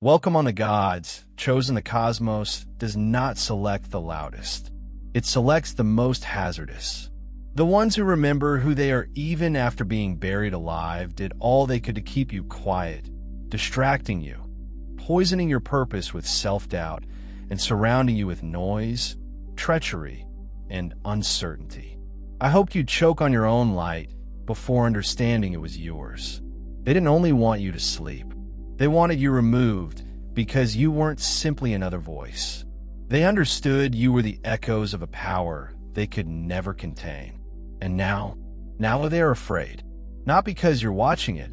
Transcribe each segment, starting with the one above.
Welcome on the Gods, Chosen the Cosmos does not select the loudest. It selects the most hazardous. The ones who remember who they are even after being buried alive did all they could to keep you quiet, distracting you, poisoning your purpose with self-doubt, and surrounding you with noise, treachery, and uncertainty. I hoped you'd choke on your own light before understanding it was yours. They didn't only want you to sleep. They wanted you removed because you weren't simply another voice. They understood you were the echoes of a power they could never contain. And now they are afraid. Not because you're watching it,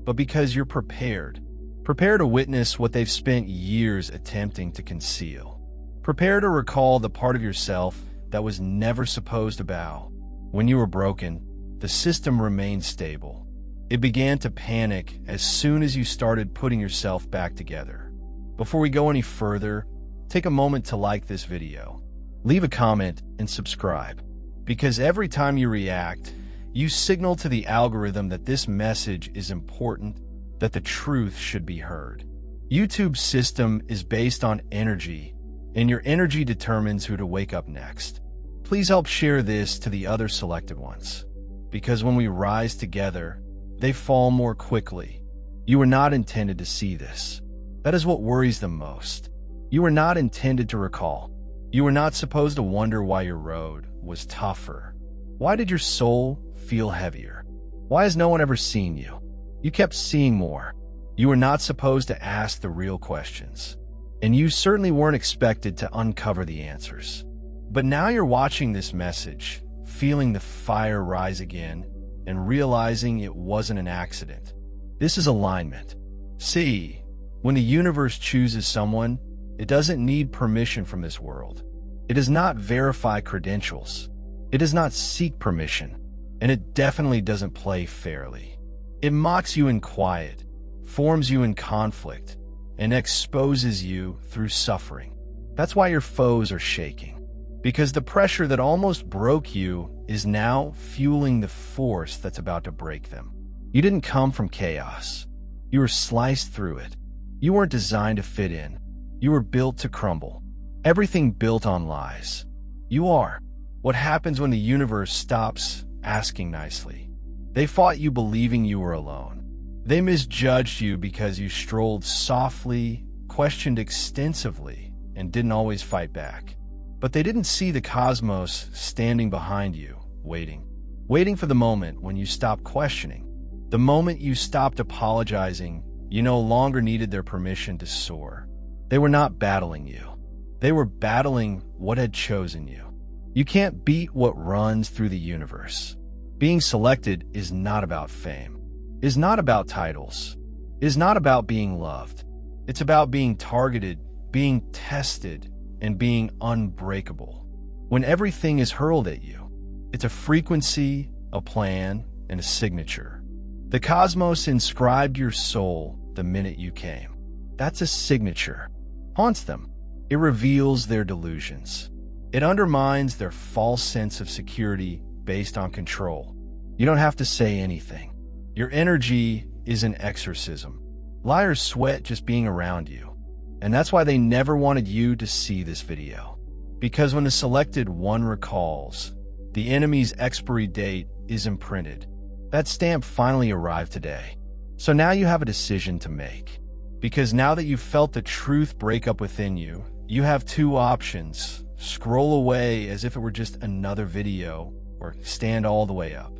but because you're prepared. Prepare to witness what they've spent years attempting to conceal. Prepare to recall the part of yourself that was never supposed to bow. When you were broken, the system remained stable. It began to panic as soon as you started putting yourself back together. Before we go any further, take a moment to like this video. Leave a comment and subscribe. Because every time you react, you signal to the algorithm that this message is important, that the truth should be heard. YouTube's system is based on energy, and your energy determines who to wake up next. Please help share this to the other selected ones. Because when we rise together, they fall more quickly. You were not intended to see this. That is what worries them most. You were not intended to recall. You were not supposed to wonder why your road was tougher. Why did your soul feel heavier? Why has no one ever seen you? You kept seeing more. You were not supposed to ask the real questions. And you certainly weren't expected to uncover the answers. But now you're watching this message, feeling the fire rise again, and realizing it wasn't an accident. This is alignment. See, when the universe chooses someone, it doesn't need permission from this world. It does not verify credentials. It does not seek permission. And it definitely doesn't play fairly. It mocks you in quiet, forms you in conflict, and exposes you through suffering. That's why your foes are shaking. Because the pressure that almost broke you is now fueling the force that's about to break them. You didn't come from chaos. You were sliced through it. You weren't designed to fit in. You were built to crumble. Everything built on lies. You are. What happens when the universe stops asking nicely? They fought you believing you were alone. They misjudged you because you strolled softly, questioned extensively, and didn't always fight back. But they didn't see the cosmos standing behind you, waiting for the moment when you stopped questioning. The moment you stopped apologizing, you no longer needed their permission to soar. They were not battling you. They were battling what had chosen you. You can't beat what runs through the universe. Being selected is not about fame, is not about titles, is not about being loved. It's about being targeted, being tested, and being unbreakable. When everything is hurled at you, it's a frequency, a plan, and a signature. The cosmos inscribed your soul the minute you came. That's a signature. Haunts them. It reveals their delusions. It undermines their false sense of security based on control. You don't have to say anything. Your energy is an exorcism. Liars sweat just being around you. And that's why they never wanted you to see this video. Because when the selected one recalls, the enemy's expiry date is imprinted. That stamp finally arrived today. So now you have a decision to make. Because now that you've felt the truth break up within you, you have two options. Scroll away as if it were just another video, or stand all the way up.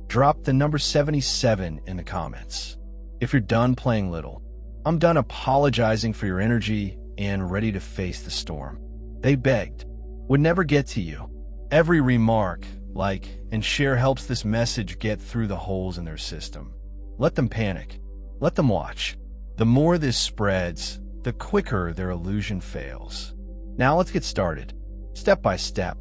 Drop the number 77 in the comments. If you're done playing little, I'm done apologizing for your energy and ready to face the storm. They begged, would never get to you. Every remark, like, and share helps this message get through the holes in their system. Let them panic. Let them watch. The more this spreads, the quicker their illusion fails. Now let's get started, step by step.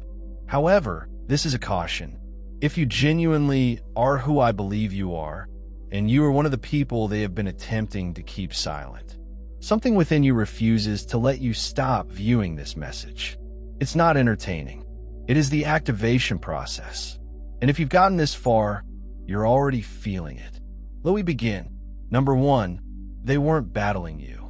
However, this is a caution. If you genuinely are who I believe you are, and you are one of the people they have been attempting to keep silent, something within you refuses to let you stop viewing this message. It's not entertaining. It is the activation process. And if you've gotten this far, you're already feeling it. Let me begin. Number one, they weren't battling you.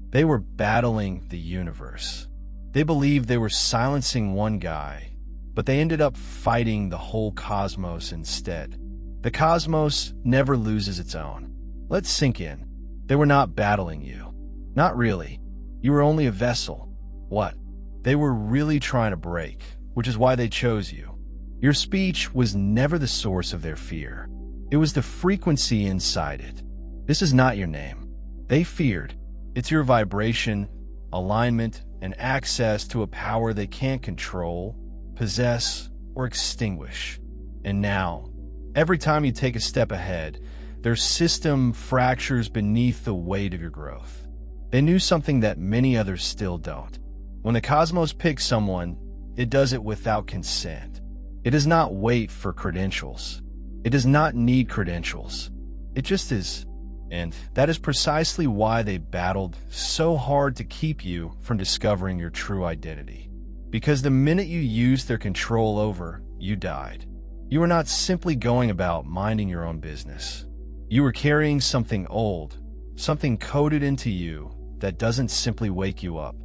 They were battling the universe. They believed they were silencing one guy, but they ended up fighting the whole cosmos instead. The cosmos never loses its own. Let's sink in. They were not battling you. Not really. You were only a vessel. What? They were really trying to break, which is why they chose you. Your speech was never the source of their fear. It was the frequency inside it. This is not your name. They feared. It's your vibration, alignment, and access to a power they can't control, possess, or extinguish. And now, every time you take a step ahead, their system fractures beneath the weight of your growth. They knew something that many others still don't. When the cosmos picks someone, it does it without consent. It does not wait for credentials. It does not need credentials. It just is. And that is precisely why they battled so hard to keep you from discovering your true identity. Because the minute you used their control over, you died. You were not simply going about minding your own business. You were carrying something old, something coded into you that doesn't simply wake you up.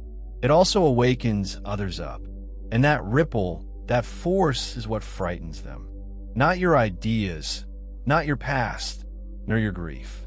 It also awakens others up. And that ripple, that force is what frightens them. Not your ideas, not your past, nor your grief.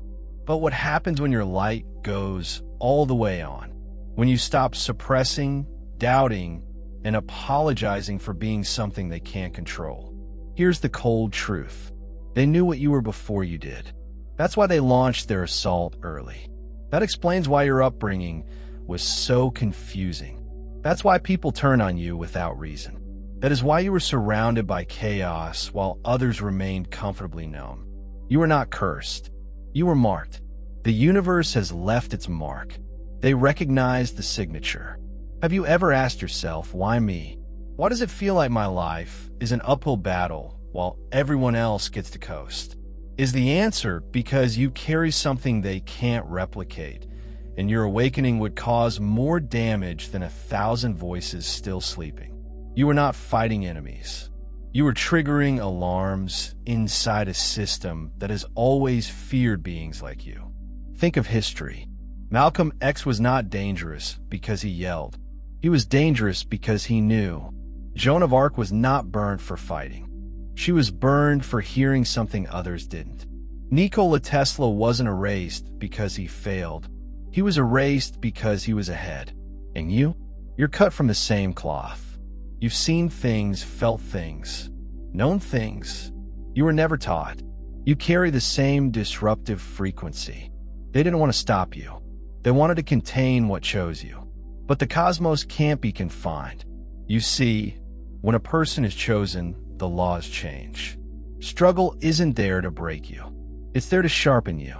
But what happens when your light goes all the way on? When you stop suppressing, doubting, and apologizing for being something they can't control. Here's the cold truth. They knew what you were before you did. That's why they launched their assault early. That explains why your upbringing was so confusing. That's why people turn on you without reason. That is why you were surrounded by chaos while others remained comfortably numb. You were not cursed. You were marked. The universe has left its mark. They recognized the signature. Have you ever asked yourself, why me? Why does it feel like my life is an uphill battle while everyone else gets to coast? Is the answer because you carry something they can't replicate, and your awakening would cause more damage than 1,000 voices still sleeping? You were not fighting enemies. You were triggering alarms inside a system that has always feared beings like you. Think of history. Malcolm X was not dangerous because he yelled. He was dangerous because he knew. Joan of Arc was not burned for fighting. She was burned for hearing something others didn't. Nikola Tesla wasn't erased because he failed. He was erased because he was ahead. And you? You're cut from the same cloth. You've seen things, felt things, known things. You were never taught. You carry the same disruptive frequency. They didn't want to stop you. They wanted to contain what chose you. But the cosmos can't be confined. You see, when a person is chosen, the laws change. Struggle isn't there to break you. It's there to sharpen you.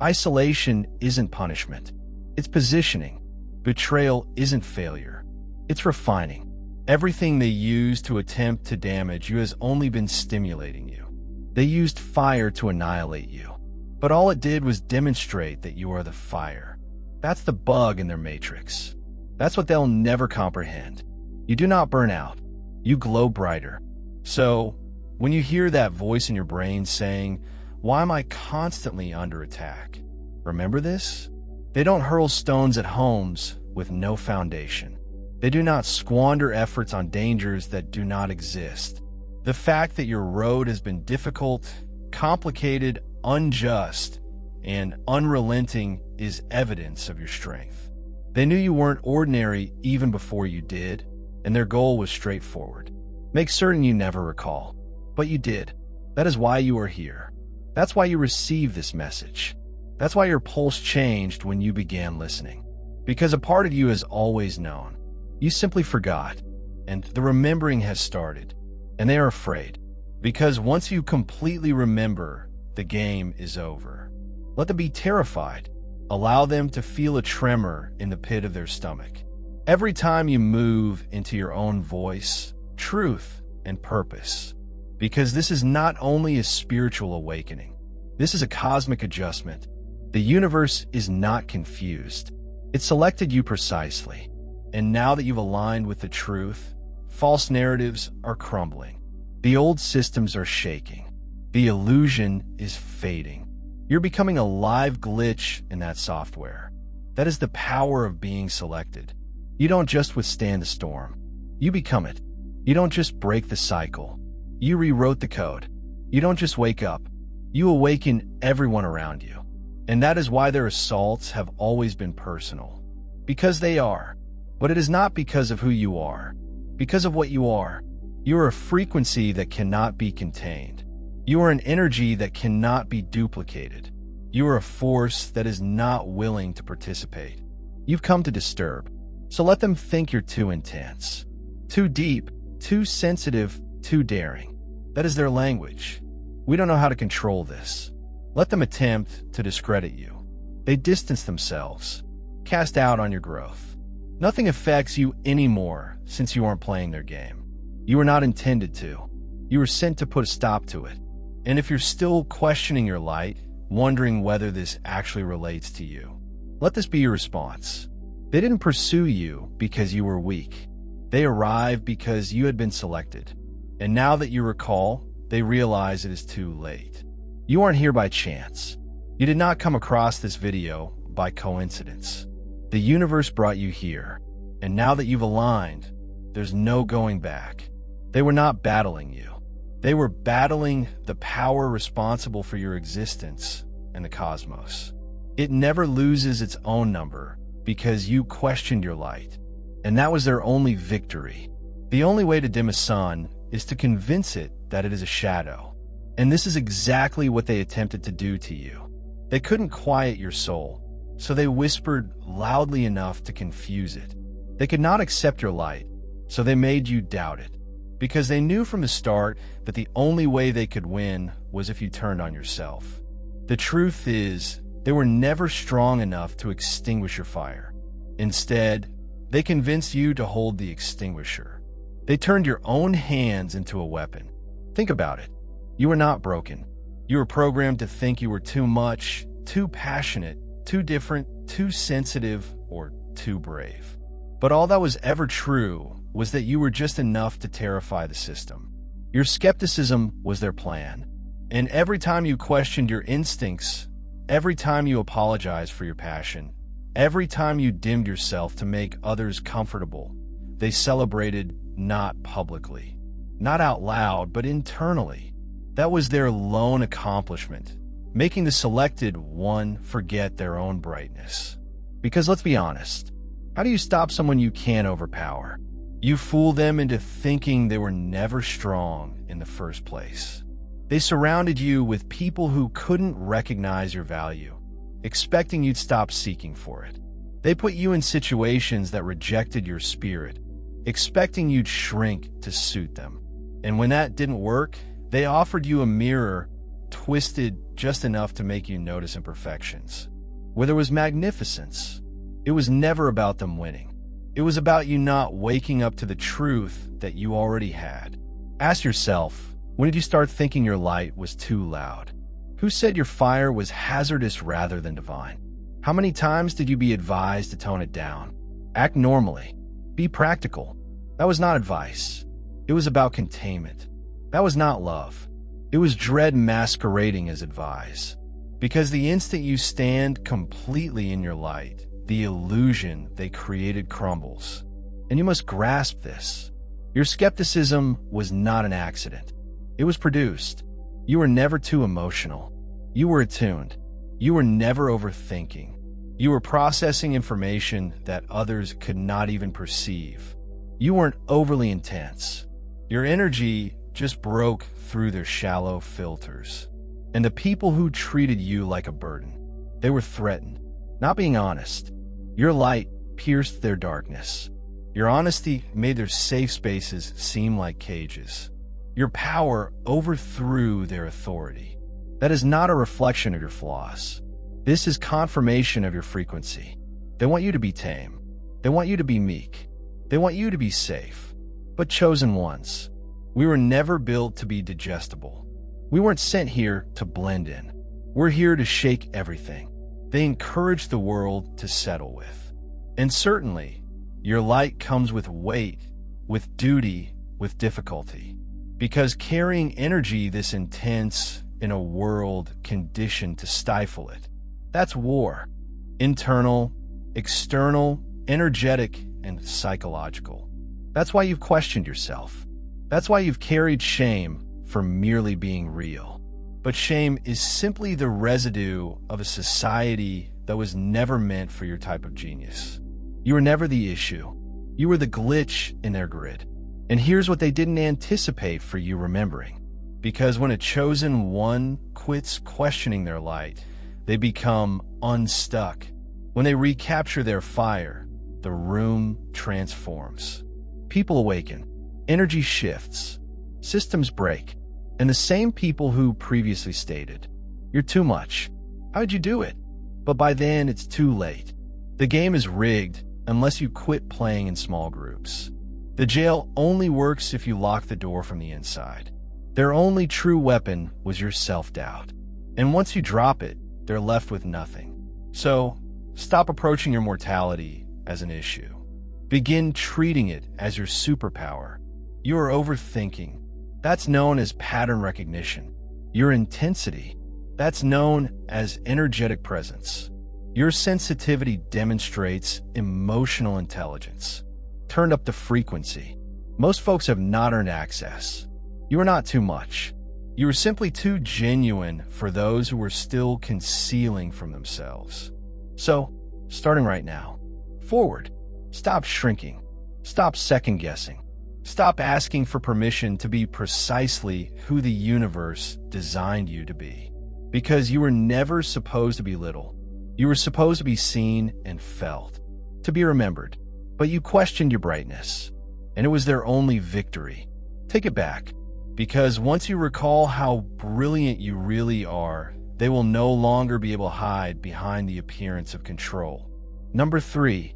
Isolation isn't punishment. It's positioning. Betrayal isn't failure. It's refining. Everything they used to attempt to damage you has only been stimulating you. They used fire to annihilate you. But all it did was demonstrate that you are the fire. That's the bug in their matrix. That's what they'll never comprehend. You do not burn out. You glow brighter. So, when you hear that voice in your brain saying, "Why am I constantly under attack?" Remember this? They don't hurl stones at homes with no foundation. They do not squander efforts on dangers that do not exist. The fact that your road has been difficult, complicated, unjust, and unrelenting is evidence of your strength. They knew you weren't ordinary even before you did, and their goal was straightforward. Make certain you never recall. But you did. That is why you are here. That's why you received this message. That's why your pulse changed when you began listening. Because a part of you has always known. You simply forgot, and the remembering has started, and they are afraid. Because once you completely remember, the game is over. Let them be terrified. Allow them to feel a tremor in the pit of their stomach. Every time you move into your own voice, truth, and purpose. Because this is not only a spiritual awakening. This is a cosmic adjustment. The universe is not confused. It selected you precisely. And now that you've aligned with the truth, false narratives are crumbling. The old systems are shaking. The illusion is fading. You're becoming a live glitch in that software. That is the power of being selected. You don't just withstand the storm. You become it. You don't just break the cycle. You rewrote the code. You don't just wake up. You awaken everyone around you. And that is why their assaults have always been personal. Because they are. But it is not because of who you are. Because of what you are. You are a frequency that cannot be contained. You are an energy that cannot be duplicated. You are a force that is not willing to participate. You've come to disturb. So let them think you're too intense, too deep, too sensitive, too daring. That is their language. We don't know how to control this. Let them attempt to discredit you. They distance themselves, cast out on your growth. Nothing affects you anymore since you aren't playing their game. You were not intended to. You were sent to put a stop to it. And if you're still questioning your light, wondering whether this actually relates to you, let this be your response. They didn't pursue you because you were weak. They arrived because you had been selected. And now that you recall, they realize it is too late. You aren't here by chance. You did not come across this video by coincidence. The universe brought you here. And now that you've aligned, there's no going back. They were not battling you. They were battling the power responsible for your existence and the cosmos. It never loses its own number because you questioned your light, and that was their only victory. The only way to dim a sun is to convince it that it is a shadow, and this is exactly what they attempted to do to you. They couldn't quiet your soul, so they whispered loudly enough to confuse it. They could not accept your light, so they made you doubt it, because they knew from the start that the only way they could win was if you turned on yourself. The truth is, they were never strong enough to extinguish your fire. Instead, they convinced you to hold the extinguisher. They turned your own hands into a weapon. Think about it. You were not broken. You were programmed to think you were too much, too passionate, too different, too sensitive, or too brave. But all that was ever true was that you were just enough to terrify the system. Your skepticism was their plan. And every time you questioned your instincts, every time you apologized for your passion, every time you dimmed yourself to make others comfortable, they celebrated not publicly, not out loud, but internally. That was their lone accomplishment, making the selected one forget their own brightness. Because let's be honest, how do you stop someone you can't overpower? You fool them into thinking they were never strong in the first place. They surrounded you with people who couldn't recognize your value, expecting you'd stop seeking for it. They put you in situations that rejected your spirit, expecting you'd shrink to suit them. And when that didn't work, they offered you a mirror twisted just enough to make you notice imperfections. Where there was magnificence, it was never about them winning. It was about you not waking up to the truth that you already had. Ask yourself, when did you start thinking your light was too loud? Who said your fire was hazardous rather than divine? How many times did you be advised to tone it down? Act normally. Be practical. That was not advice. It was about containment. That was not love. It was dread masquerading as advice. Because the instant you stand completely in your light, the illusion they created crumbles. And you must grasp this. Your skepticism was not an accident. It was produced. You were never too emotional. You were attuned. You were never overthinking. You were processing information that others could not even perceive. You weren't overly intense. Your energy just broke through their shallow filters. And the people who treated you like a burden, they were threatened, not being honest. Your light pierced their darkness. Your honesty made their safe spaces seem like cages. Your power overthrew their authority. That is not a reflection of your flaws. This is confirmation of your frequency. They want you to be tame. They want you to be meek. They want you to be safe, but chosen ones. We were never built to be digestible. We weren't sent here to blend in. We're here to shake everything they encourage the world to settle with. And certainly, your light comes with weight, with duty, with difficulty. Because carrying energy this intense in a world conditioned to stifle it, that's war. Internal, external, energetic, and psychological. That's why you've questioned yourself. That's why you've carried shame for merely being real. But shame is simply the residue of a society that was never meant for your type of genius. You were never the issue. You were the glitch in their grid. And here's what they didn't anticipate for you remembering. Because when a chosen one quits questioning their light, they become unstuck. When they recapture their fire, the room transforms. People awaken. Energy shifts. Systems break. And the same people who previously stated, "You're too much. How'd you do it?" But by then, it's too late. The game is rigged unless you quit playing in small groups. The jail only works if you lock the door from the inside. Their only true weapon was your self-doubt. And once you drop it, they're left with nothing. So, stop approaching your mortality as an issue. Begin treating it as your superpower. You are overthinking. That's known as pattern recognition. Your intensity. That's known as energetic presence. Your sensitivity demonstrates emotional intelligence. Turned up the frequency. Most folks have not earned access. You are not too much. You are simply too genuine for those who are still concealing from themselves. So, starting right now, forward. Stop shrinking. Stop second-guessing. Stop asking for permission to be precisely who the universe designed you to be. Because you were never supposed to be little. You were supposed to be seen and felt, to be remembered. But you questioned your brightness, and it was their only victory. Take it back, because once you recall how brilliant you really are, they will no longer be able to hide behind the appearance of control. Number 3,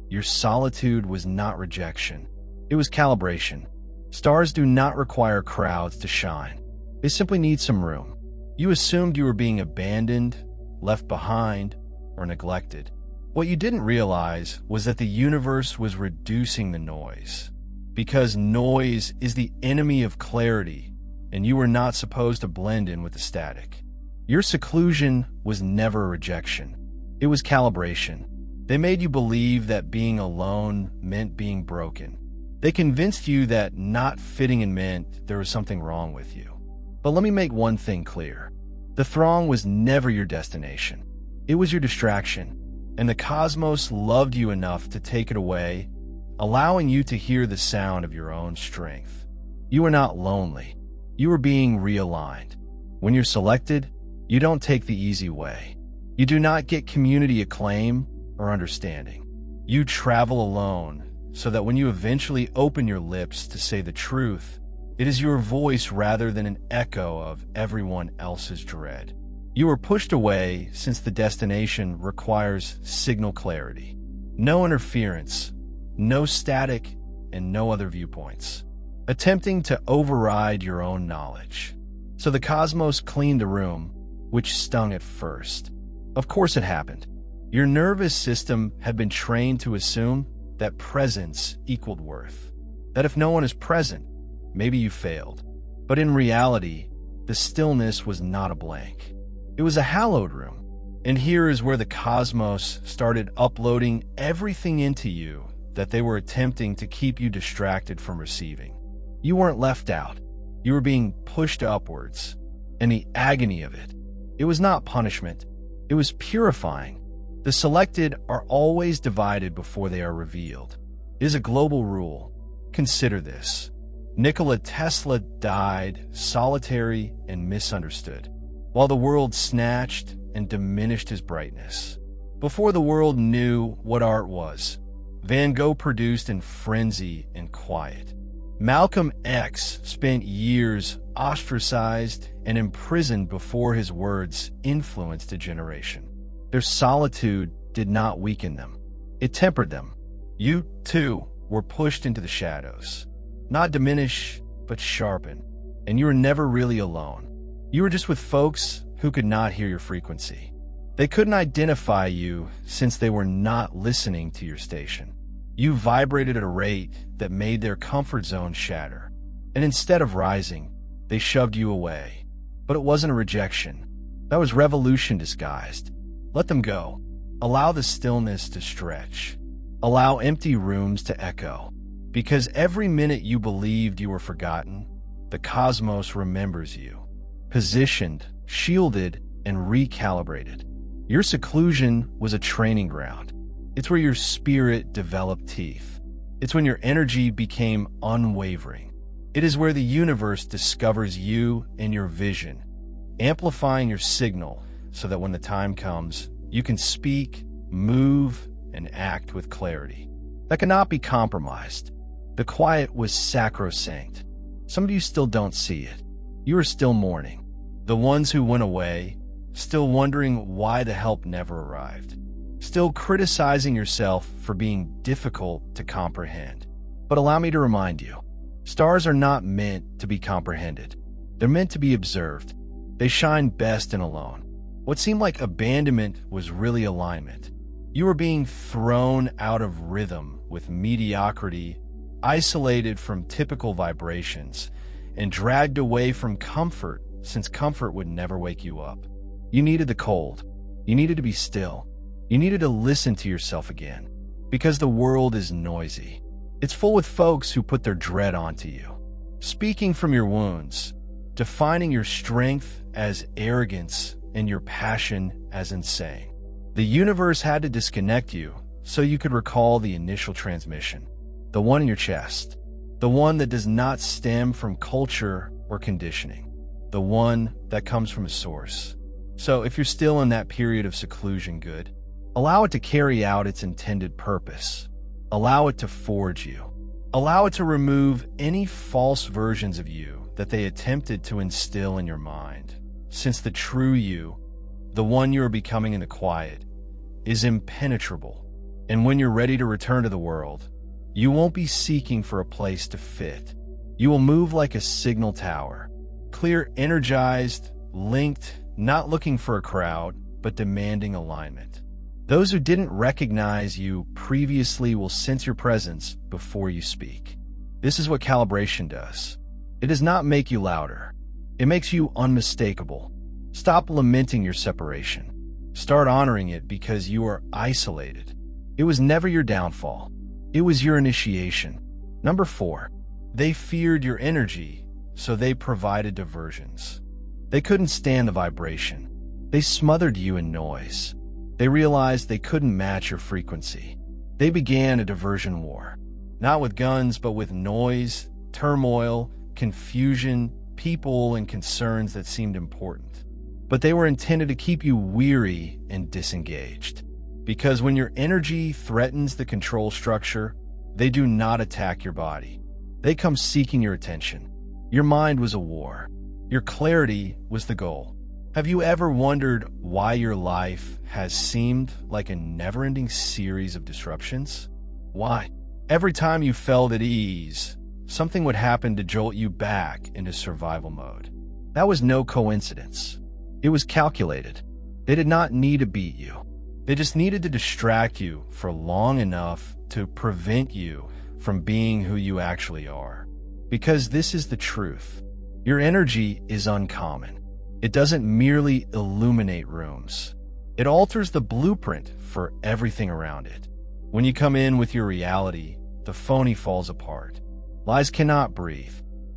your solitude was not rejection. It was calibration. Stars do not require crowds to shine. They simply need some room. You assumed you were being abandoned, left behind, or neglected. What you didn't realize was that the universe was reducing the noise. Because noise is the enemy of clarity, and you were not supposed to blend in with the static. Your seclusion was never a rejection. It was calibration. They made you believe that being alone meant being broken. They convinced you that not fitting in meant there was something wrong with you. But let me make one thing clear. The throng was never your destination. It was your distraction, and the cosmos loved you enough to take it away, allowing you to hear the sound of your own strength. You were not lonely. You were being realigned. When you're selected, you don't take the easy way. You do not get community acclaim or understanding. You travel alone so that when you eventually open your lips to say the truth, it is your voice rather than an echo of everyone else's dread. You were pushed away since the destination requires signal clarity. No interference, no static, and no other viewpoints. Attempting to override your own knowledge. So the cosmos cleaned the room, which stung at first. Of course it happened. Your nervous system had been trained to assume that presence equaled worth. That if no one is present, maybe you failed. But in reality, the stillness was not a blank. It was a hallowed room. And here is where the cosmos started uploading everything into you that they were attempting to keep you distracted from receiving. You weren't left out. You were being pushed upwards. And the agony of it. It was not punishment. It was purifying. The selected are always divided before they are revealed. It is a global rule. Consider this. Nikola Tesla died solitary and misunderstood, while the world snatched and diminished his brightness. Before the world knew what art was, Van Gogh produced in frenzy and quiet. Malcolm X spent years ostracized and imprisoned before his words influenced a generation. Their solitude did not weaken them. It tempered them. You, too, were pushed into the shadows. Not diminish, but sharpen. And you were never really alone. You were just with folks who could not hear your frequency. They couldn't identify you since they were not listening to your station. You vibrated at a rate that made their comfort zone shatter. And instead of rising, they shoved you away. But it wasn't a rejection. That was revolution disguised. Let them go. Allow the stillness to stretch. Allow empty rooms to echo. Because every minute you believed you were forgotten, the cosmos remembers you. Positioned, shielded, and recalibrated. Your seclusion was a training ground. It's where your spirit developed teeth. It's when your energy became unwavering. It is where the universe discovers you and your vision, amplifying your signal so that when the time comes, you can speak, move, and act with clarity that cannot be compromised. The quiet was sacrosanct. Some of you still don't see it. You are still mourning. The ones who went away, still wondering why the help never arrived. Still criticizing yourself for being difficult to comprehend. But allow me to remind you, stars are not meant to be comprehended. They're meant to be observed. They shine best in alone. What seemed like abandonment was really alignment. You were being thrown out of rhythm with mediocrity, isolated from typical vibrations, and dragged away from comfort, since comfort would never wake you up. You needed the cold. You needed to be still. You needed to listen to yourself again. Because the world is noisy. It's full with folks who put their dread onto you. Speaking from your wounds, defining your strength as arrogance and your passion as insane. The universe had to disconnect you so you could recall the initial transmission. The one in your chest. The one that does not stem from culture or conditioning. The one that comes from a source. So if you're still in that period of seclusion, good. Allow it to carry out its intended purpose. Allow it to forge you. Allow it to remove any false versions of you that they attempted to instill in your mind. Since the true you, the one you are becoming in the quiet, is impenetrable. And when you're ready to return to the world, you won't be seeking for a place to fit. You will move like a signal tower. Clear, energized, linked, not looking for a crowd, but demanding alignment. Those who didn't recognize you previously will sense your presence before you speak. This is what calibration does. It does not make you louder. It makes you unmistakable. Stop lamenting your separation. Start honoring it because you are isolated. It was never your downfall. It was your initiation. Number 4, they feared your energy, so they provided diversions. They couldn't stand the vibration. They smothered you in noise. They realized they couldn't match your frequency. They began a diversion war. Not with guns, but with noise, turmoil, confusion, people, and concerns that seemed important. But they were intended to keep you weary and disengaged. Because when your energy threatens the control structure, they do not attack your body. They come seeking your attention. Your mind was a war. Your clarity was the goal. Have you ever wondered why your life has seemed like a never-ending series of disruptions? Why? Every time you felt at ease, something would happen to jolt you back into survival mode. That was no coincidence. It was calculated. They did not need to beat you. They just needed to distract you for long enough to prevent you from being who you actually are. Because this is the truth. Your energy is uncommon. It doesn't merely illuminate rooms. It alters the blueprint for everything around it. When you come in with your reality, the phony falls apart. Lies cannot breathe.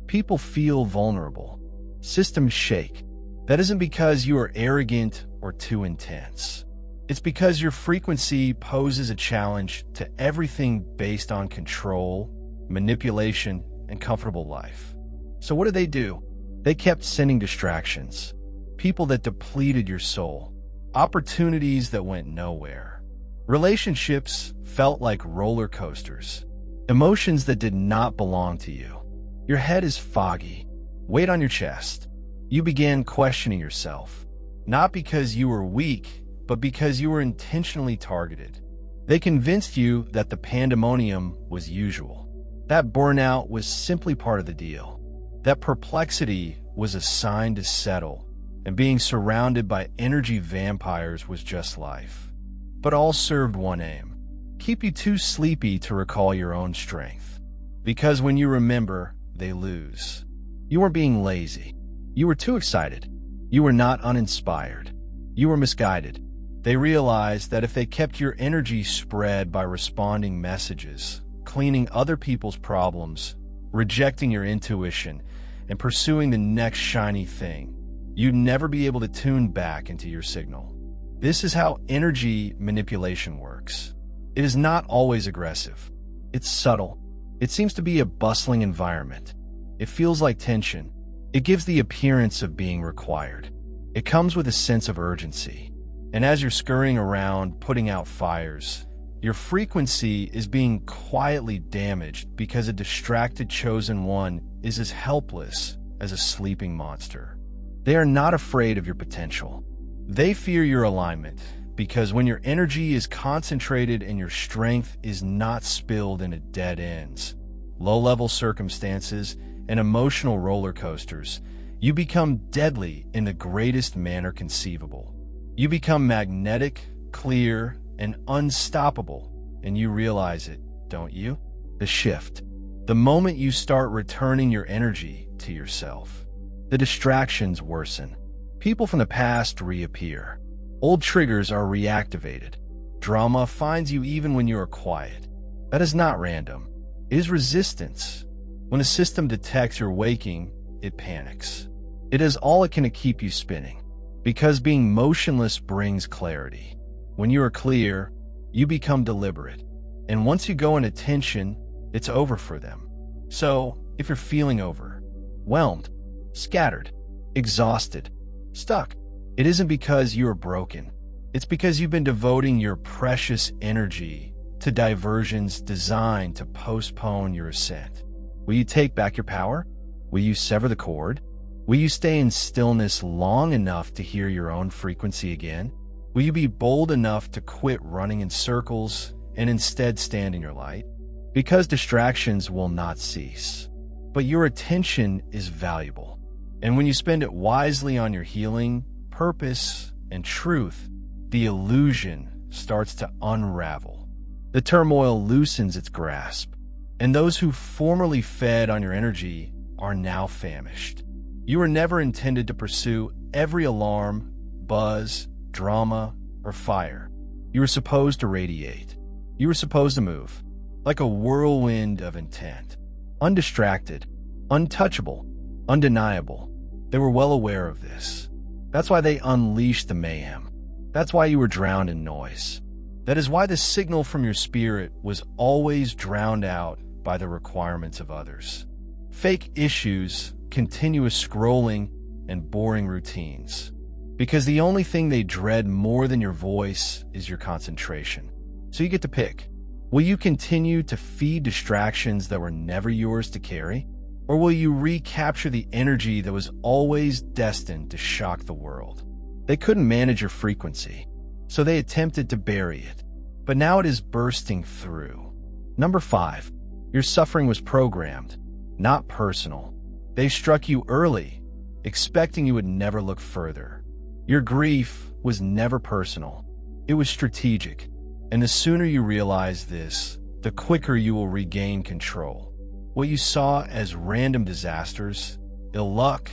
People feel vulnerable. Systems shake. That isn't because you are arrogant or too intense. It's because your frequency poses a challenge to everything based on control, manipulation, and comfortable life. So what do? They kept sending distractions. People that depleted your soul. Opportunities that went nowhere. Relationships felt like roller coasters. Emotions that did not belong to you. Your head is foggy. Weight on your chest. You began questioning yourself. Not because you were weak, but because you were intentionally targeted. They convinced you that the pandemonium was usual. That burnout was simply part of the deal. That perplexity was a sign to settle, and being surrounded by energy vampires was just life. But all served one aim: keep you too sleepy to recall your own strength. Because when you remember, they lose. You weren't being lazy. You were too excited. You were not uninspired. You were misguided. They realized that if they kept your energy spread by responding messages, cleaning other people's problems, rejecting your intuition, and pursuing the next shiny thing, you'd never be able to tune back into your signal. This is how energy manipulation works. It is not always aggressive. It's subtle. It seems to be a bustling environment. It feels like tension. It gives the appearance of being required. It comes with a sense of urgency. And as you're scurrying around, putting out fires, your frequency is being quietly damaged because a distracted chosen one is as helpless as a sleeping monster. They are not afraid of your potential. They fear your alignment, because when your energy is concentrated and your strength is not spilled into dead ends, low-level circumstances, and emotional roller coasters, you become deadly in the greatest manner conceivable. You become magnetic, clear, and unstoppable, and you realize it, don't you? The shift. The moment you start returning your energy to yourself, the distractions worsen. People from the past reappear. Old triggers are reactivated. Drama finds you even when you are quiet. That is not random. It is resistance. When a system detects you're waking, it panics. It is all it can to keep you spinning, because being motionless brings clarity. When you are clear, you become deliberate. And once you go into tension, it's over for them. So, if you're feeling overwhelmed, scattered, exhausted, stuck, it isn't because you are broken. It's because you've been devoting your precious energy to diversions designed to postpone your ascent. Will you take back your power? Will you sever the cord? Will you stay in stillness long enough to hear your own frequency again? Will you be bold enough to quit running in circles and instead stand in your light? Because distractions will not cease, but your attention is valuable. And when you spend it wisely on your healing, purpose, and truth, the illusion starts to unravel. The turmoil loosens its grasp, and those who formerly fed on your energy are now famished. You were never intended to pursue every alarm, buzz, drama, or fire. You were supposed to radiate. You were supposed to move, like a whirlwind of intent. Undistracted, untouchable, undeniable. They were well aware of this. That's why they unleashed the mayhem. That's why you were drowned in noise. That is why the signal from your spirit was always drowned out by the requirements of others. Fake issues, continuous scrolling, and boring routines. Because the only thing they dread more than your voice is your concentration. So you get to pick. Will you continue to feed distractions that were never yours to carry? Or will you recapture the energy that was always destined to shock the world? They couldn't manage your frequency, so they attempted to bury it. But now it is bursting through. Number 5. Your suffering was programmed, not personal. They struck you early, expecting you would never look further. Your grief was never personal. It was strategic. And the sooner you realize this, the quicker you will regain control. What you saw as random disasters, ill luck,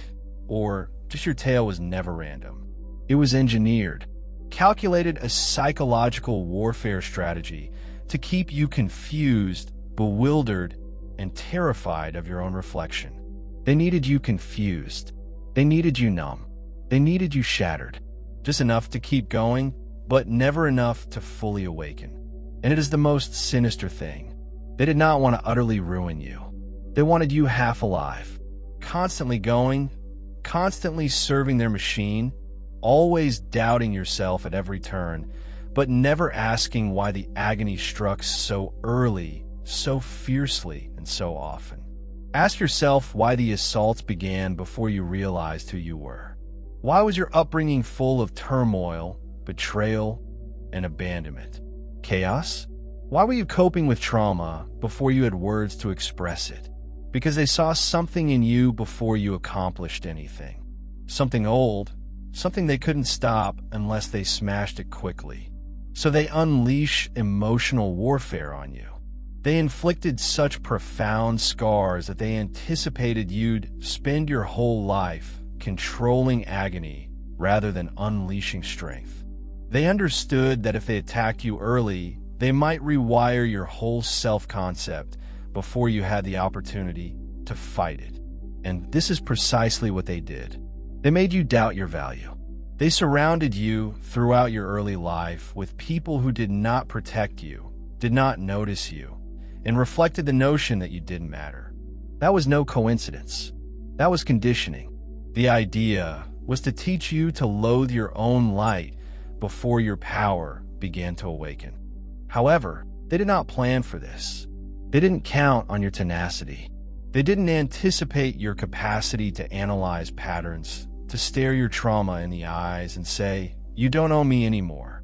or just your tale was never random. It was engineered, calculated a psychological warfare strategy to keep you confused, bewildered, and terrified of your own reflection. They needed you confused. They needed you numb. They needed you shattered. Just enough to keep going, but never enough to fully awaken. And it is the most sinister thing. They did not want to utterly ruin you. They wanted you half alive, constantly going, constantly serving their machine, always doubting yourself at every turn, but never asking why the agony struck so early, so fiercely, and so often. Ask yourself why the assaults began before you realized who you were. Why was your upbringing full of turmoil, betrayal, and abandonment? Chaos? Why were you coping with trauma before you had words to express it? Because they saw something in you before you accomplished anything. Something old, something they couldn't stop unless they smashed it quickly. So they unleash emotional warfare on you. They inflicted such profound scars that they anticipated you'd spend your whole life controlling agony rather than unleashing strength. They understood that if they attacked you early, they might rewire your whole self-concept before you had the opportunity to fight it. And this is precisely what they did. They made you doubt your value. They surrounded you throughout your early life with people who did not protect you, did not notice you, and reflected the notion that you didn't matter. That was no coincidence. That was conditioning. The idea was to teach you to loathe your own light before your power began to awaken. However, they did not plan for this. They didn't count on your tenacity. They didn't anticipate your capacity to analyze patterns, to stare your trauma in the eyes and say, "You don't owe me anymore."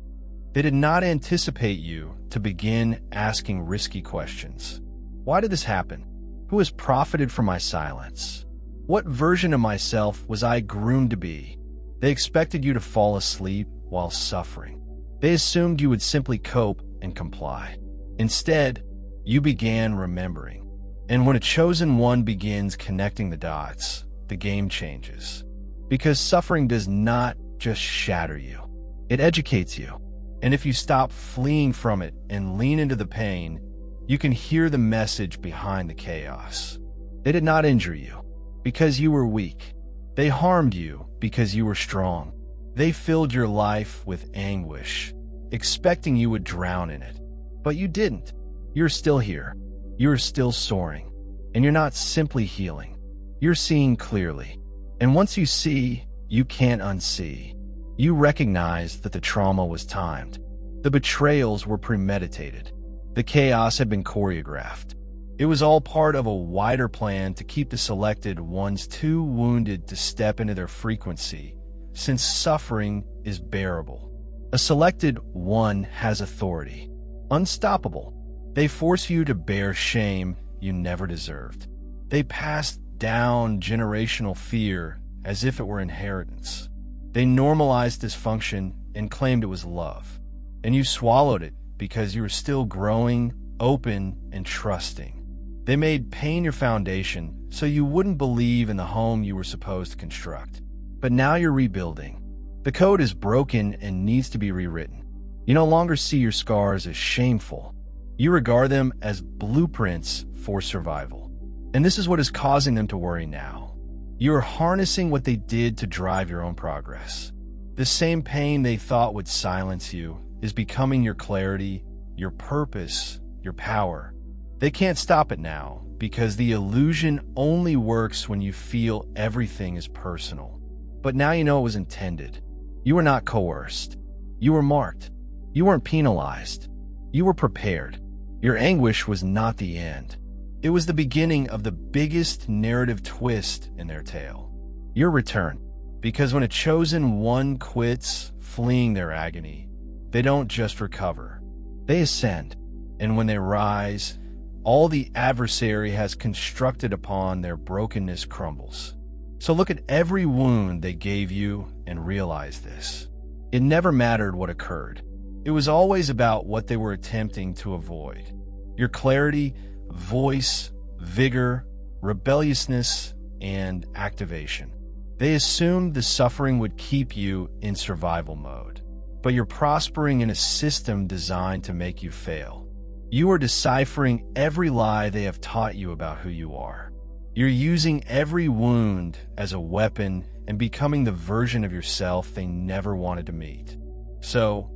They did not anticipate you to begin asking risky questions. Why did this happen? Who has profited from my silence? What version of myself was I groomed to be? They expected you to fall asleep while suffering. They assumed you would simply cope and comply. Instead, you began remembering. And when a chosen one begins connecting the dots, the game changes. Because suffering does not just shatter you, it educates you. And if you stop fleeing from it and lean into the pain, you can hear the message behind the chaos. They did not injure you because you were weak. They harmed you because you were strong. They filled your life with anguish, expecting you would drown in it. But you didn't. You're still here. You're still soaring. And you're not simply healing. You're seeing clearly. And once you see, you can't unsee. You recognize that the trauma was timed. The betrayals were premeditated. The chaos had been choreographed. It was all part of a wider plan to keep the selected ones too wounded to step into their frequency, since suffering is bearable. A selected one has authority. Unstoppable. They force you to bear shame you never deserved. They pass down generational fear as if it were inheritance. They normalized dysfunction and claimed it was love. And you swallowed it because you were still growing, open, and trusting. They made pain your foundation so you wouldn't believe in the home you were supposed to construct. But now you're rebuilding. The code is broken and needs to be rewritten. You no longer see your scars as shameful. You regard them as blueprints for survival. And this is what is causing them to worry now. You are harnessing what they did to drive your own progress. The same pain they thought would silence you is becoming your clarity, your purpose, your power. They can't stop it now because the illusion only works when you feel everything is personal. But now you know it was intended. You were not coerced. You were marked. You weren't penalized. You were prepared. Your anguish was not the end. It was the beginning of the biggest narrative twist in their tale. Your return. Because when a chosen one quits fleeing their agony, they don't just recover. They ascend. And when they rise, all the adversary has constructed upon their brokenness crumbles. So look at every wound they gave you and realize this. It never mattered what occurred. It was always about what they were attempting to avoid. Your clarity, voice, vigor, rebelliousness, and activation. They assumed the suffering would keep you in survival mode. But you're prospering in a system designed to make you fail. You are deciphering every lie they have taught you about who you are. You're using every wound as a weapon and becoming the version of yourself they never wanted to meet. So,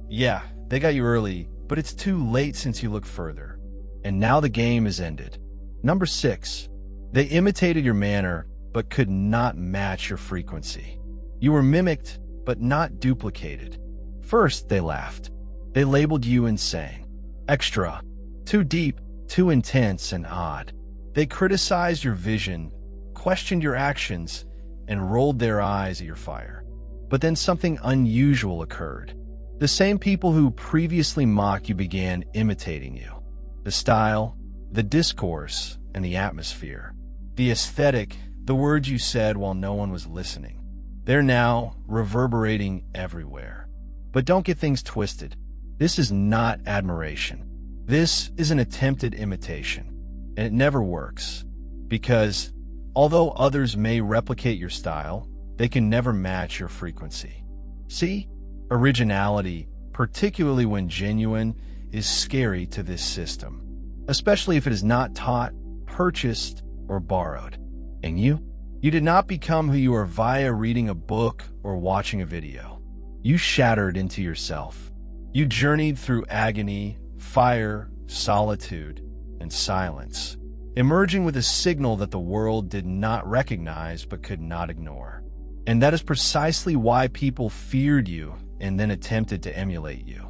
yeah, they got you early, but it's too late since you look further. And now the game is ended. Number 6. They imitated your manner, but could not match your frequency. You were mimicked, but not duplicated. First, they laughed. They labeled you insane, extra, too deep, too intense, and odd. They criticized your vision, questioned your actions, and rolled their eyes at your fire. But then something unusual occurred. The same people who previously mocked you began imitating you. The style, the discourse, and the atmosphere. The aesthetic, the words you said while no one was listening. They're now reverberating everywhere. But don't get things twisted. This is not admiration. This is an attempted imitation. And it never works. Because although others may replicate your style, they can never match your frequency. See? Originality, particularly when genuine, is scary to this system, especially if it is not taught, purchased, or borrowed. And you did not become who you are via reading a book or watching a video. You shattered into yourself. You journeyed through agony, fire, solitude, and silence, emerging with a signal that the world did not recognize but could not ignore. And that is precisely why people feared you and then attempted to emulate you.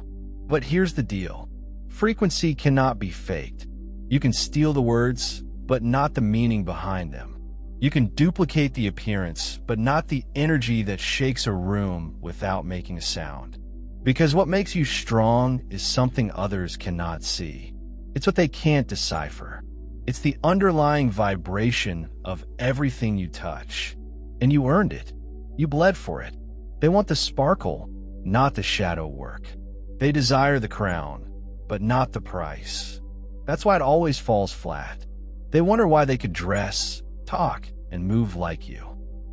But here's the deal. Frequency cannot be faked. You can steal the words, but not the meaning behind them. You can duplicate the appearance, but not the energy that shakes a room without making a sound. Because what makes you strong is something others cannot see. It's what they can't decipher. It's the underlying vibration of everything you touch. And you earned it. You bled for it. They want the sparkle, not the shadow work. They desire the crown, but not the price. That's why it always falls flat. They wonder why they could dress, talk, and move like you.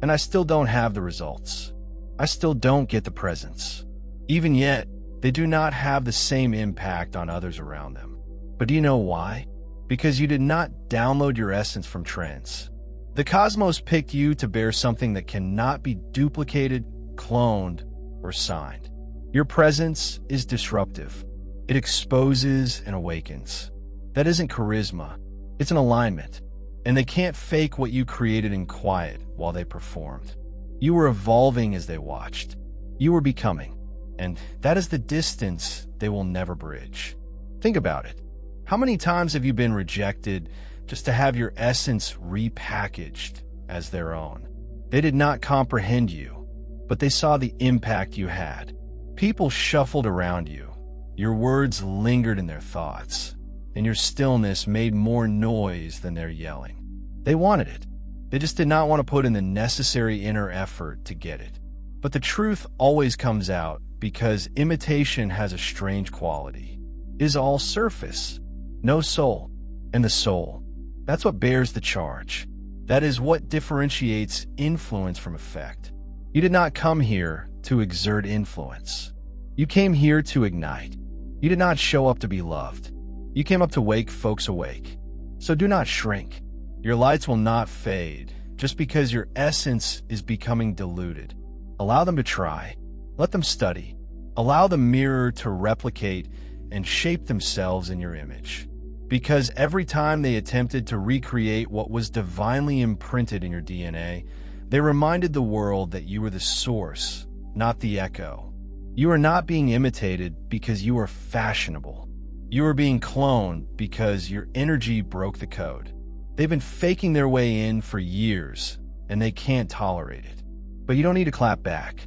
And I still don't have the results. I still don't get the presents. Even yet, they do not have the same impact on others around them. But do you know why? Because you did not download your essence from trends. The cosmos picked you to bear something that cannot be duplicated, cloned, or signed. Your presence is disruptive. It exposes and awakens. That isn't charisma. It's an alignment. And they can't fake what you created in quiet while they performed. You were evolving as they watched. You were becoming. And that is the distance they will never bridge. Think about it. How many times have you been rejected just to have your essence repackaged as their own? They did not comprehend you, but they saw the impact you had. People shuffled around you. Your words lingered in their thoughts, and your stillness made more noise than their yelling. They wanted it. They just did not want to put in the necessary inner effort to get it. But the truth always comes out because imitation has a strange quality. It is all surface, no soul. And the soul, that's what bears the charge. That is what differentiates influence from effect. You did not come here to exert influence. You came here to ignite. You did not show up to be loved. You came up to wake folks awake. So do not shrink. Your lights will not fade just because your essence is becoming diluted. Allow them to try. Let them study. Allow the mirror to replicate and shape themselves in your image. Because every time they attempted to recreate what was divinely imprinted in your DNA, they reminded the world that you were the source, not the echo. You are not being imitated because you are fashionable. You are being cloned because your energy broke the code. They've been faking their way in for years, and they can't tolerate it. But you don't need to clap back.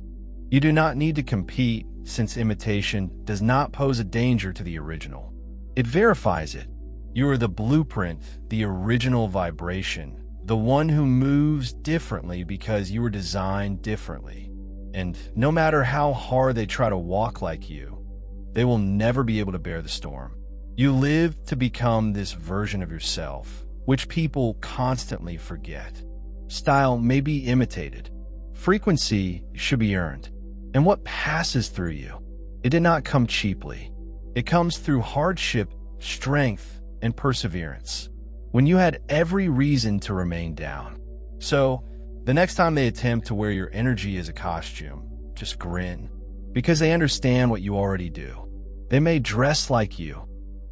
You do not need to compete, since imitation does not pose a danger to the original. It verifies it. You are the blueprint, the original vibration, the one who moves differently because you were designed differently. And no matter how hard they try to walk like you, they will never be able to bear the storm. You live to become this version of yourself, which people constantly forget. Style may be imitated. Frequency should be earned. And what passes through you? It did not come cheaply. It comes through hardship, strength, and perseverance, when you had every reason to remain down. So, the next time they attempt to wear your energy as a costume, just grin, because they understand what you already do. They may dress like you,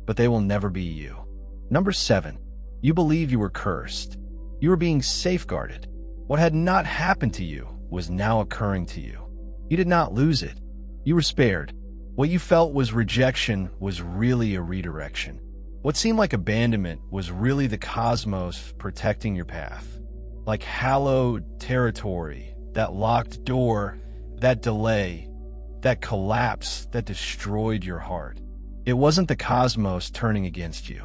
but they will never be you. Number 7, you believe you were cursed. You were being safeguarded. What had not happened to you was now occurring to you. You did not lose it. You were spared. What you felt was rejection was really a redirection. What seemed like abandonment was really the cosmos protecting your path. Like hallowed territory, that locked door, that delay, that collapse that destroyed your heart. It wasn't the cosmos turning against you.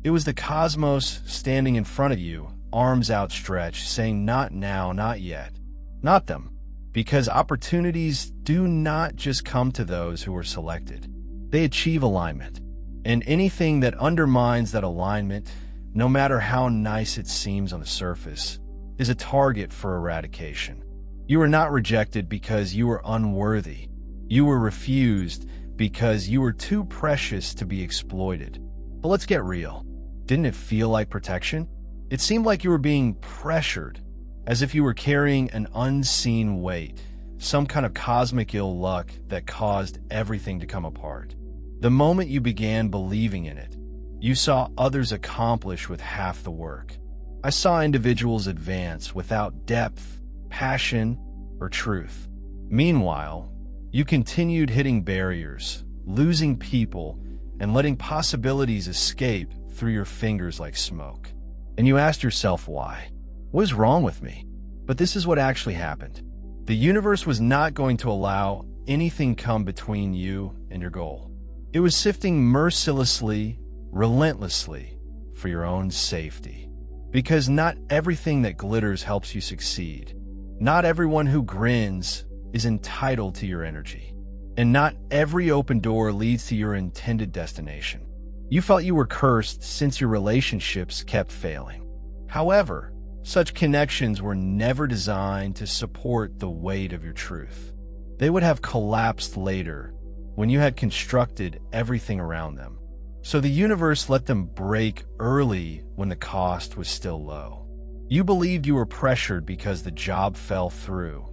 It was the cosmos standing in front of you, arms outstretched, saying not now, not yet. Not them. Because opportunities do not just come to those who are selected. They achieve alignment. And anything that undermines that alignment, no matter how nice it seems on the surface, is a target for eradication. You are not rejected because you are unworthy. You were refused because you were too precious to be exploited. But let's get real. Didn't it feel like protection? It seemed like you were being pressured, as if you were carrying an unseen weight, some kind of cosmic ill luck that caused everything to come apart. The moment you began believing in it, you saw others accomplish with half the work. I saw individuals advance without depth, passion, or truth. Meanwhile, you continued hitting barriers, losing people, and letting possibilities escape through your fingers like smoke. And you asked yourself why. What is wrong with me? But this is what actually happened. The universe was not going to allow anything come between you and your goal. It was sifting mercilessly, relentlessly, for your own safety. Because not everything that glitters helps you succeed. Not everyone who grins is entitled to your energy. And not every open door leads to your intended destination. You felt you were cursed since your relationships kept failing. However, such connections were never designed to support the weight of your truth. They would have collapsed later when you had constructed everything around them. So the universe let them break early when the cost was still low. You believed you were pressured because the job fell through.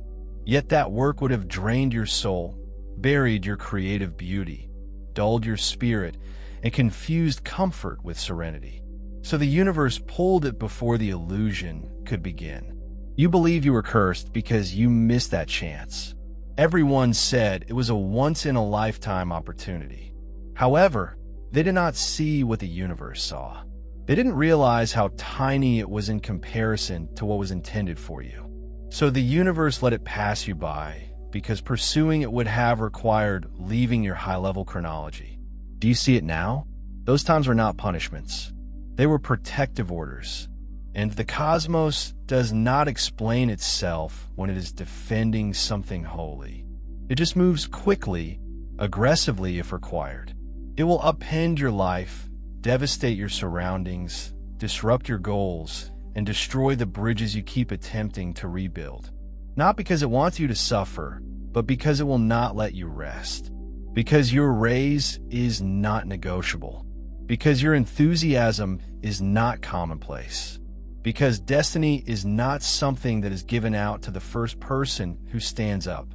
Yet that work would have drained your soul, buried your creative beauty, dulled your spirit, and confused comfort with serenity. So the universe pulled it before the illusion could begin. You believe you were cursed because you missed that chance. Everyone said it was a once-in-a-lifetime opportunity. However, they did not see what the universe saw. They didn't realize how tiny it was in comparison to what was intended for you. So the universe let it pass you by because pursuing it would have required leaving your high-level chronology. Do you see it now? Those times were not punishments. They were protective orders. And the cosmos does not explain itself when it is defending something holy. It just moves quickly, aggressively if required. It will upend your life, devastate your surroundings, disrupt your goals, and destroy the bridges you keep attempting to rebuild. Not because it wants you to suffer, but because it will not let you rest. Because your raise is not negotiable. Because your enthusiasm is not commonplace. Because destiny is not something that is given out to the first person who stands up.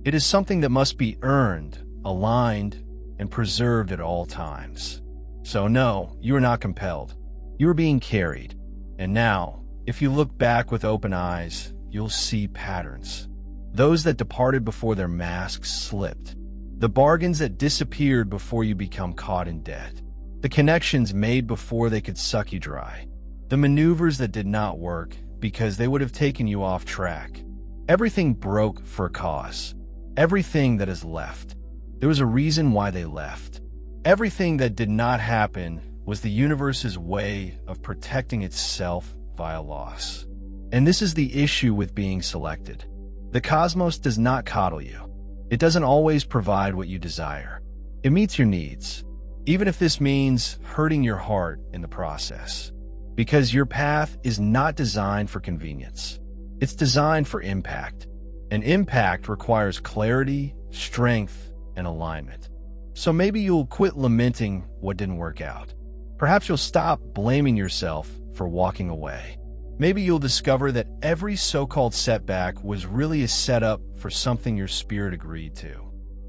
It is something that must be earned, aligned, and preserved at all times. So no, you are not compelled. You are being carried. And now, if you look back with open eyes, you'll see patterns. Those that departed before their masks slipped. The bargains that disappeared before you become caught in debt. The connections made before they could suck you dry. The maneuvers that did not work because they would have taken you off track. Everything broke for a cause. Everything that is left. There was a reason why they left. Everything that did not happen was the universe's way of protecting itself via loss. And this is the issue with being selected. The cosmos does not coddle you. It doesn't always provide what you desire. It meets your needs, even if this means hurting your heart in the process. Because your path is not designed for convenience. It's designed for impact. And impact requires clarity, strength, and alignment. So maybe you'll quit lamenting what didn't work out. Perhaps you'll stop blaming yourself for walking away. Maybe you'll discover that every so-called setback was really a setup for something your spirit agreed to.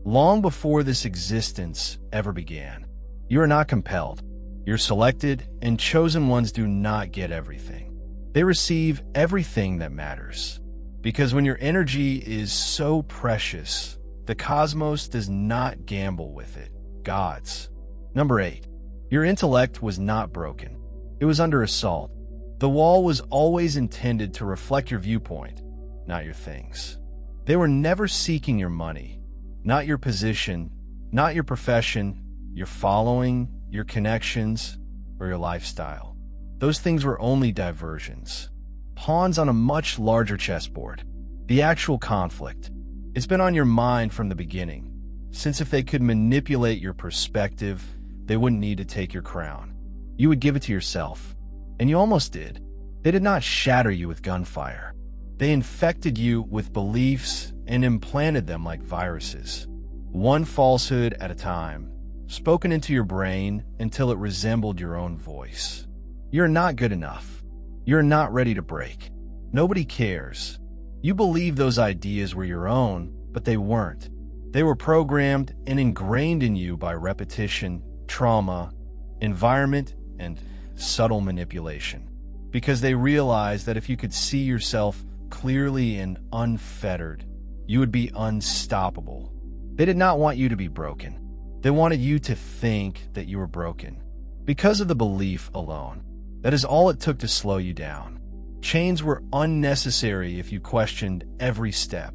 Long before this existence ever began. You are not compelled. You're selected, and chosen ones do not get everything. They receive everything that matters. Because when your energy is so precious, the cosmos does not gamble with it. God's. Number 8. Your intellect was not broken. It was under assault. The wall was always intended to reflect your viewpoint, not your things. They were never seeking your money, not your position, not your profession, your following, your connections, or your lifestyle. Those things were only diversions. Pawns on a much larger chessboard. The actual conflict. It's been on your mind from the beginning, since if they could manipulate your perspective, they wouldn't need to take your crown. You would give it to yourself. And you almost did. They did not shatter you with gunfire. They infected you with beliefs and implanted them like viruses. one falsehood at a time, spoken into your brain until it resembled your own voice. You're not good enough. You're not ready to break. Nobody cares. You believe those ideas were your own, but they weren't. They were programmed and ingrained in you by repetition, trauma, environment, and subtle manipulation. Because they realized that if you could see yourself clearly and unfettered, you would be unstoppable. They did not want you to be broken. They wanted you to think that you were broken. Because of the belief alone, that is all it took to slow you down. Chains were unnecessary if you questioned every step.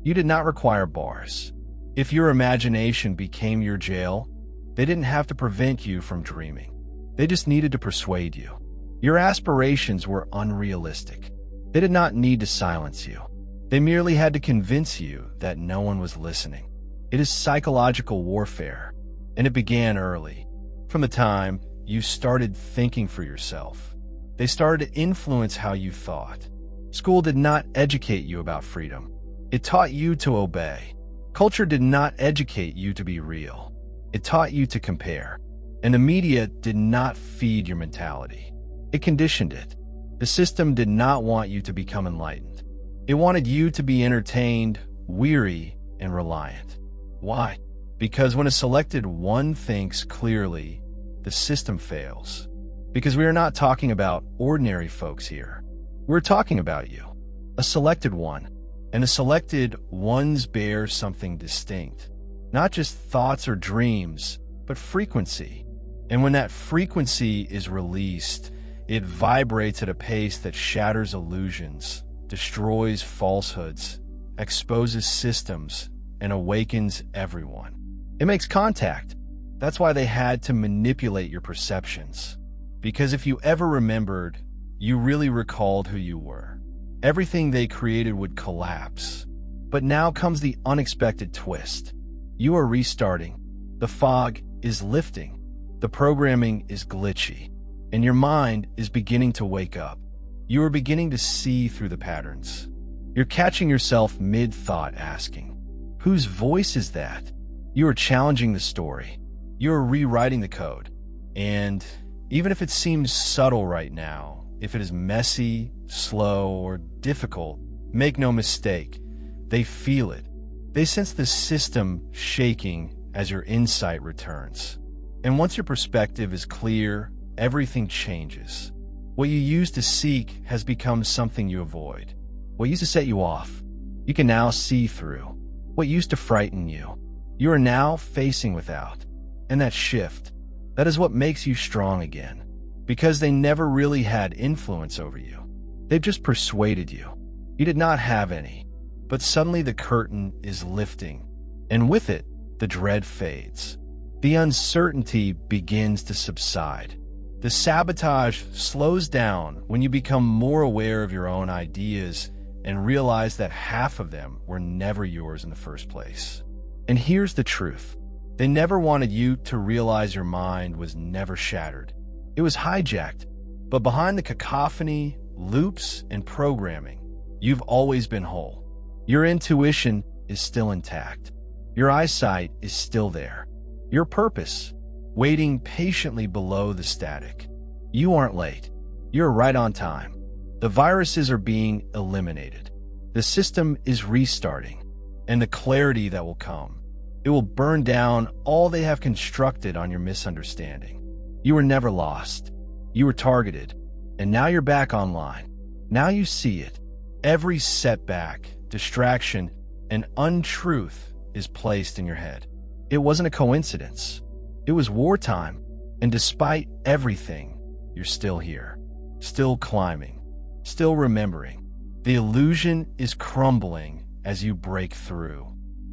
You did not require bars. If your imagination became your jail, they didn't have to prevent you from dreaming. They just needed to persuade you. Your aspirations were unrealistic. They did not need to silence you. They merely had to convince you that no one was listening. It is psychological warfare, and it began early. From the time you started thinking for yourself, they started to influence how you thought. School did not educate you about freedom. It taught you to obey. Culture did not educate you to be real. It taught you to compare. And the media did not feed your mentality. It conditioned it. The system did not want you to become enlightened. It wanted you to be entertained, weary, and reliant. Why? Because when a selected one thinks clearly, the system fails. Because we are not talking about ordinary folks here. We're talking about you, a selected one. And the selected ones bear something distinct. Not just thoughts or dreams, but frequency. And when that frequency is released, it vibrates at a pace that shatters illusions, destroys falsehoods, exposes systems, and awakens everyone. It makes contact. That's why they had to manipulate your perceptions. Because if you ever remembered, you really recalled who you were. Everything they created would collapse. But now comes the unexpected twist. You are restarting. The fog is lifting. The programming is glitchy. And your mind is beginning to wake up. You are beginning to see through the patterns. You're catching yourself mid-thought asking, whose voice is that? You are challenging the story. You are rewriting the code. And even if it seems subtle right now, if it is messy, slow, or difficult, make no mistake, they feel it. They sense the system shaking as your insight returns. And once your perspective is clear, everything changes. What you used to seek has become something you avoid. What used to set you off, you can now see through. What used to frighten you, you are now facing without. And that shift, that is what makes you strong again. Because they never really had influence over you. They've just persuaded you. You did not have any. But suddenly the curtain is lifting. And with it, the dread fades. The uncertainty begins to subside. The sabotage slows down when you become more aware of your own ideas and realize that half of them were never yours in the first place. And here's the truth. They never wanted you to realize your mind was never shattered. It was hijacked, but behind the cacophony, loops, and programming, you've always been whole. Your intuition is still intact. Your eyesight is still there. Your purpose, waiting patiently below the static. You aren't late. You're right on time. The viruses are being eliminated. The system is restarting, and the clarity that will come. It will burn down all they have constructed on your misunderstanding. You were never lost. You were targeted. And now you're back online. Now you see it. Every setback, distraction, and untruth is placed in your head. It wasn't a coincidence. It was wartime. And despite everything, you're still here. Still climbing. Still remembering. The illusion is crumbling as you break through.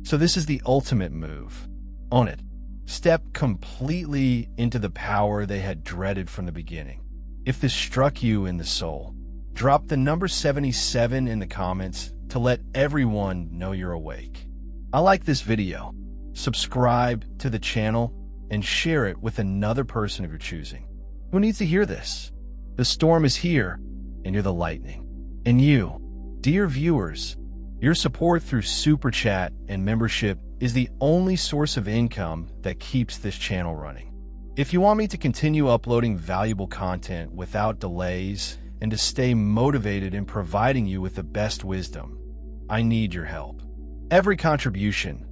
So this is the ultimate move. Own it. Step completely into the power they had dreaded from the beginning. If this struck you in the soul, drop the number 77 in the comments to let everyone know you're awake. I like this video. Subscribe to the channel and share it with another person of your choosing. Who needs to hear this? The storm is here, and you're the lightning. And you, dear viewers, your support through Super Chat and membership is the only source of income that keeps this channel running. If you want me to continue uploading valuable content without delays and to stay motivated in providing you with the best wisdom, I need your help. Every contribution,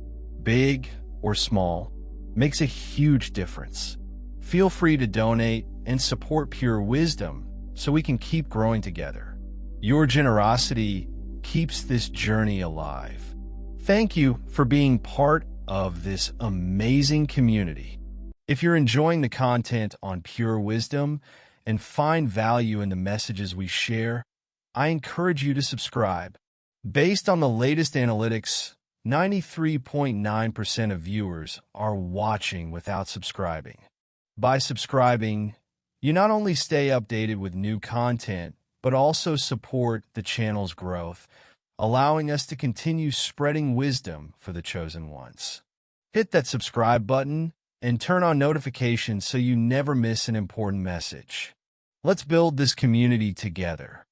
big or small, makes a huge difference. Feel free to donate and support Pure Wisdom so we can keep growing together. Your generosity keeps this journey alive. Thank you for being part of this amazing community. If you're enjoying the content on Pure Wisdom and find value in the messages we share, I encourage you to subscribe. Based on the latest analytics, 93.9% of viewers are watching without subscribing. By subscribing, you not only stay updated with new content, but also support the channel's growth, allowing us to continue spreading wisdom for the chosen ones. Hit that subscribe button and turn on notifications so you never miss an important message. Let's build this community together.